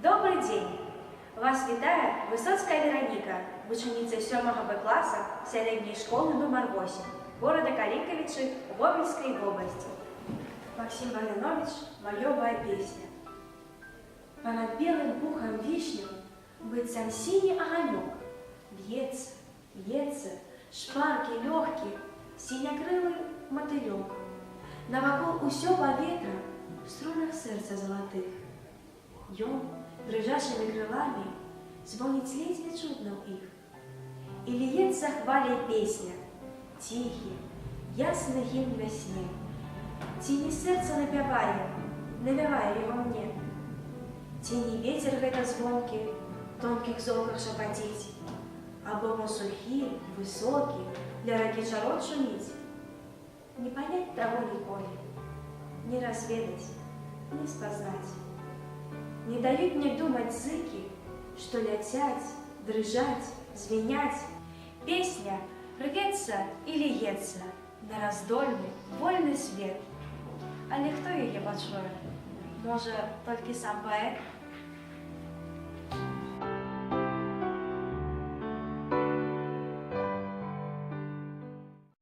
Добрый день! Вас вітає Висоцька Вероніка, учениця 7 Б класу середньої школи номер 8 города Каликовичи Гомельской области. Максим Валинович, «Майовая песня». Понад белым пухом вишню быццам синий огонек. Бьется, бьется, шпарки легкие, синякрылый мотылек. Навокол усё поветра в струнах сердца золотых. Ён дрыжащими крылами звонит ледве чутно их. И льется хваля песня, тихий, ясный гимн весне. Ці сердце напевая его мне. Ці не ветер гэта звонкий, тонких золках шепотить, або он сухий, высокий, для раки чарот шумить. Не понять того николи, не разведать, не спознать. Не дают мне думать зыки, что летять, дрыжать, звенять. Песня рвется и льется на раздольный, вольный свет. Але кто ее почует? Может, только сам поэт?